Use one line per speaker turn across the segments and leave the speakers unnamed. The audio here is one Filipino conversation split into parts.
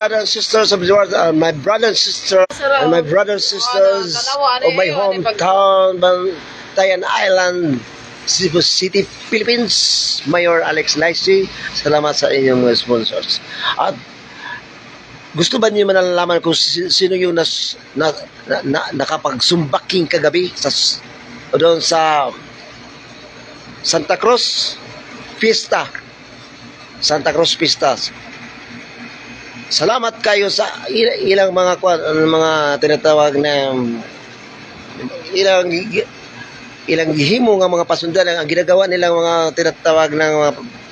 Brothers and sisters of the world, my brothers and sisters, and my brothers and sisters of my hometown, Bantayan Island, Cebu City, Philippines, Mayor Alex Laisi. Salamat sa inyong mga sponsors. At gusto ba niyo malalaman kung sino yung nakapagsumbaking kagabi doon sa Santa Cruz Fiesta? Santa Cruz Fiesta. Salamat kayo sa ilang mga tinatawag na ilang gihimo nga mga pasundan ang ginagawa nilang mga tinatawag ng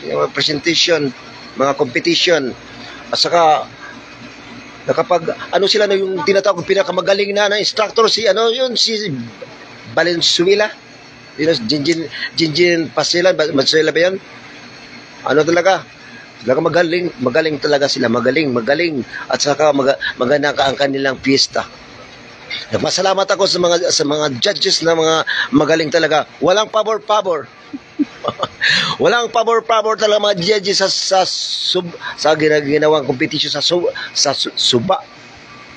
mga presentation, mga competition. At saka nakapag sila na yung tinatawag pinakamagaling na instructor si Valenzuela. Jinjin Pasilan, Valenzuela ba yan? Talaga magaling talaga sila, magaling. At saka maganda ang kanilang fiesta. Nagpasalamat ako sa mga judges na mga magaling talaga. Walang pabor-pabor. Walang pabor-pabor talaga mga judges sa ginawang competition sa Suba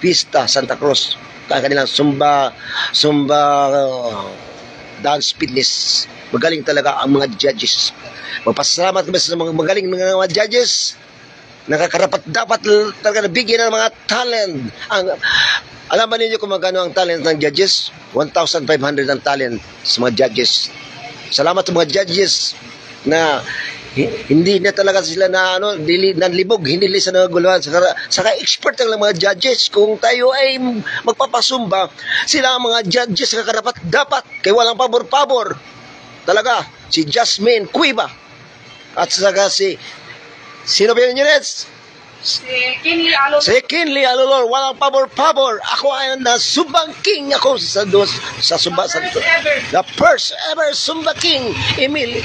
Fiesta Santa Cruz. Kanilang Zumba dance fitness. Magaling talaga ang mga judges. Magpasalamat kami sa mga magaling mga judges. Nakakarapat dapat talaga nabigyan ng mga talent. Alam ba ninyo kung magkano ang talent ng judges? 1,500 ang talent sa mga judges. Salamat sa mga judges na hindi na talaga sila nanlibog, hindi nila sa naguluhan. Saka expert ang mga judges. Kung tayo ay magpapasumba, sila ang mga judges na karapat dapat. Kaya walang pabor-pabor. Talaga, si Jasmine Cuiva. At saka sino ba yun yun?
Si Kinley Alolor.
Si Kinley Alolor. Walang pabor-pabor. Ako ay Sumbang King ako sa Sumba. The first ever Sumba King.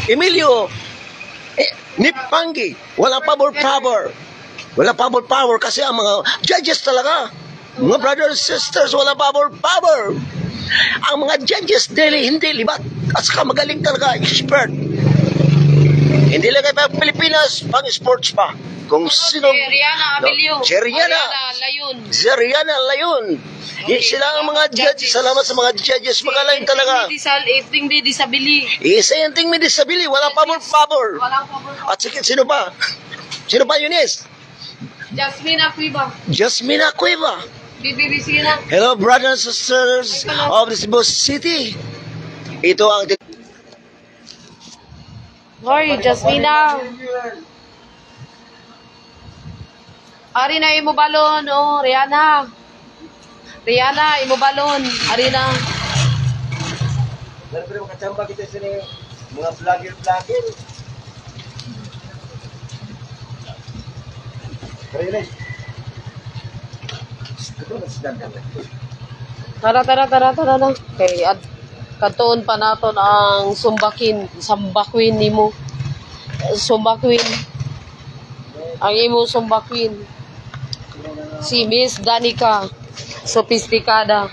Emilio Nipangi. Walang pabor-pabor. Walang pabor-pabor kasi ang mga judges talaga. Mga brothers and sisters, walang pabor-pabor. Ang mga judges daily hindi libat. At saka magaling talaga, expert. Hindi lang kayo Pilipinas, pang sports pa. Kung sino...
Rihanna Abilio.
Rihanna Layon. Sila ang mga judges. Salamat sa mga judges. Magaling talaga.
Iting may disabili.
Iting may disabili. Walang pabor-pabor. At sino pa? Sino pa, Eunice? Jasmine Cuiva. Hello, brothers and sisters of the Cebu City. Ito ang...
Hoy, Jasmina. Ari na imo balon, Rihanna. Rihanna, imo balon. Ari na.
Pero makachamba kita sa mga vlogger.
Tara na. Okay, katuon pa naton ang Sumba Queen nimo. Sumba Queen. Ang imo Sumba Queen. Si Miss Danica Sophisticada.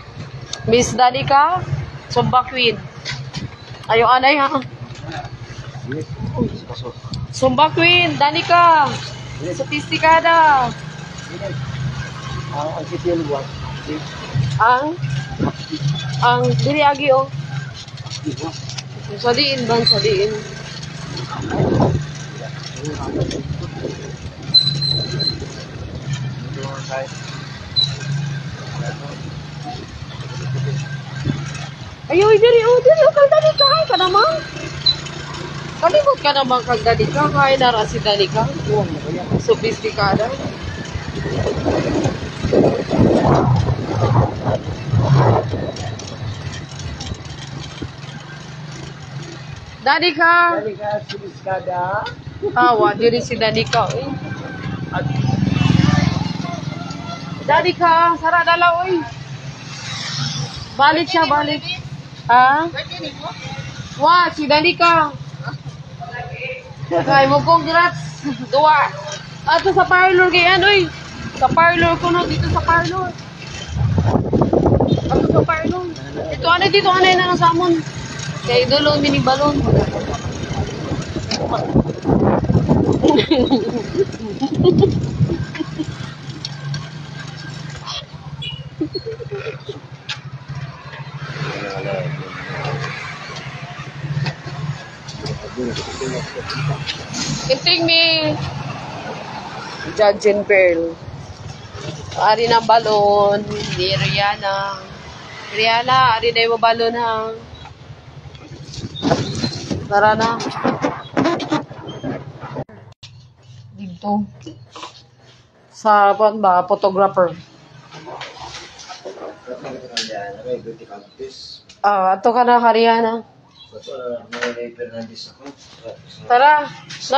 Miss Danica Sumba Queen. Ayo anay ha. Sumba Queen Danica Sophisticada. Ang diri agi Sadiin. Ayo, diri kag Danica ka naman. Kalimot ka naman kag Danica, kay nara si Danica. Sophisticada. Danica Sophisticada. Awa, diri si Danica. Danica, sara dala oy. Balik. Ha? Wah, si Danica. Ay mo congrats. Dua. Ato sa parlor kay oy. Sa parlor ko no dito sa parlor. Ato sa parlor. Dito anay na sa amon. Kay dulo mini balon. Inting me. Judge and Pearl. Ari ng balon. Ni Rihanna. Rihanna, ari na yung balon ha. Tara na. Dito. Sa photographer. Ato ka na, Rihanna. Tara,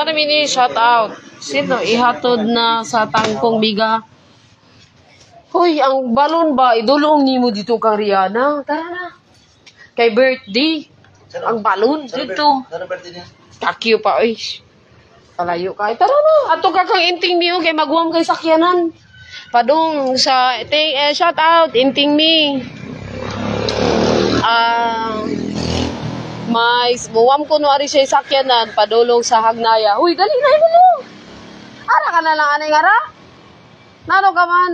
namin shout out. Sino ihatod na sa tangkong biga? Hoy, ang balon ba? Idulong ni mo dito kang Rihanna. Tara na. Kay birthday. Ang balon dito. Kakyo pa, oy. Palayo ka. Tara na. Ato ka kang inting mi, kay magwam kay sakyanan. Padung sa shout out, inting mi. May buwam ko no ari siya sakyanan padulong sa Hagnaya. Huy, dali na mo. Ara ka na lang anay ngara. Nano ka man?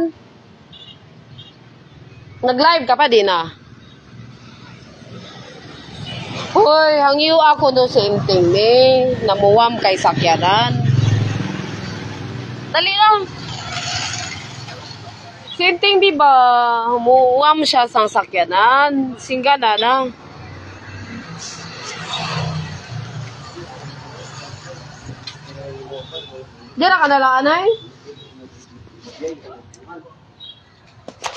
Nag-live ka pa din ah. Hoy, hangyo ako no sa inting me. Namuwam kay sakyanan. Dali lang. Si inting di ba muwam siya sa sakyanan. Singga na. Dira ka na lang, anay?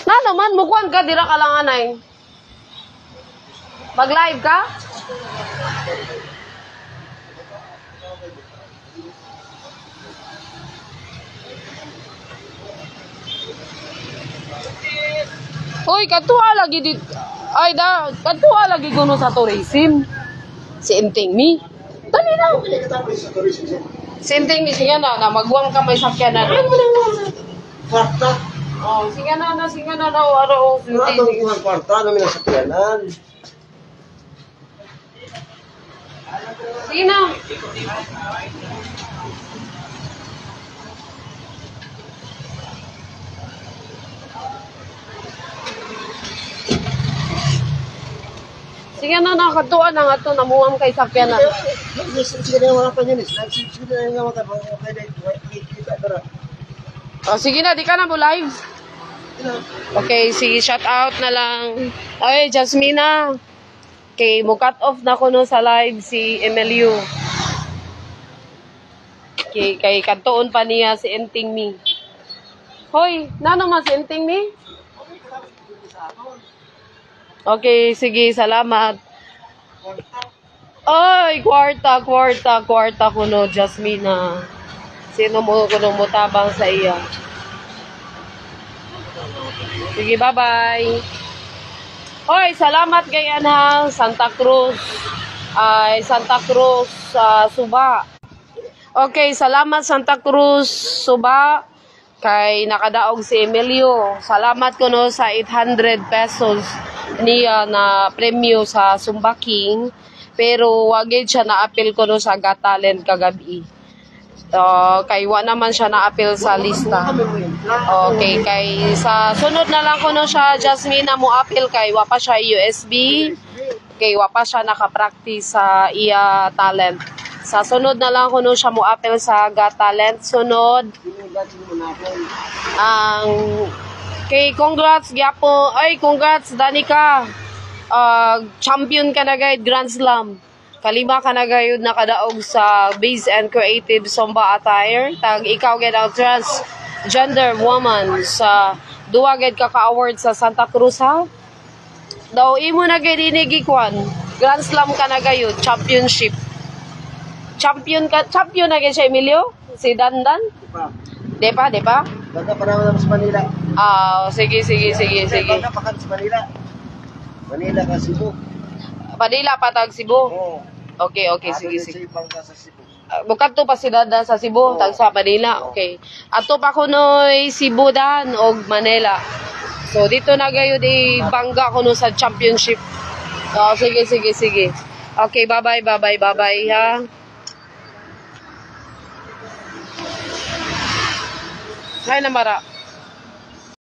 Na naman, mukwan ka, dira ka lang, anay. Mag-live ka? Uy, katuwa lagi dito. Ay, katuwa lagi kuno sa tourism. Si Inting mi. Dali na. Sinting ni siya na magwang ka may sakyanan.
Kwarta.
Oh, sige na araw.
Sinting ni kwarta namin ang sakyanan.
Sige na. Sige na, nakatuan na nga ito, namuham kay sakyanan.
Sige na mga panyanis. Sige na mga
Sige na, di ka na mo live. Okay, sige, shout out na lang. Ay, Jasmina. Okay, mo cut off na ko no sa live si Emilio. Okay, kay kantoon pa niya si Enting Mi. Hoy, nano man si Enting Mi? Okay, sige, salamat. Ay, kwarta ko no, Jasmina. Sino mo kuno mutabang sa iya? Sige, bye-bye. Hoy, salamat kay Anhang Santa Cruz. Ay, Santa Cruz Suba. Okay, salamat Santa Cruz Suba. Kay nakadaog si Emilio. Salamat ko no sa 800 pesos niya na premyo sa Sumba King. Pero wagid siya na-appeal ko no sa Got Talent kagabi. Kay wa naman siya na-appeal sa lista. Okay, kay sa sunod na lang ko no siya, Jasmine, mo appeal kay wa pa siya USB. Kay wa pa siya nakapractice sa iya talent. Sa sunod na lang ko no siya mo appeal sa Got Talent. Sunod. Kay congrats Gyapo. Ay, congrats Danica. Champion ka na guide Grand Slam. Kalima ka na gayud nakadaog sa Base and Creative Zumba Attire. Tag ikaw gid ang transgender woman sa duwa gid ka award sa Santa Cruz ha. Daw imo na gid inigikwan. Grand Slam ka na gayud, championship. Champion na gid siya Emilio? Si Dandan? Depa.
Baka para sa Manila.
Sige.
Baka pa sa Manila. Manila ka Cebu.
Padila patag Cebu.
Oo.
Okay, sige.
Bangka sa Cebu.
Bukat to pa si Dada sa Cebu, tag sa Manila. Okay. Ato pa kunoy Cebu dan og Manila. So dito na gayud bangga kuno sa championship. Sige. Okay, bye-bye ha. Hay na mara.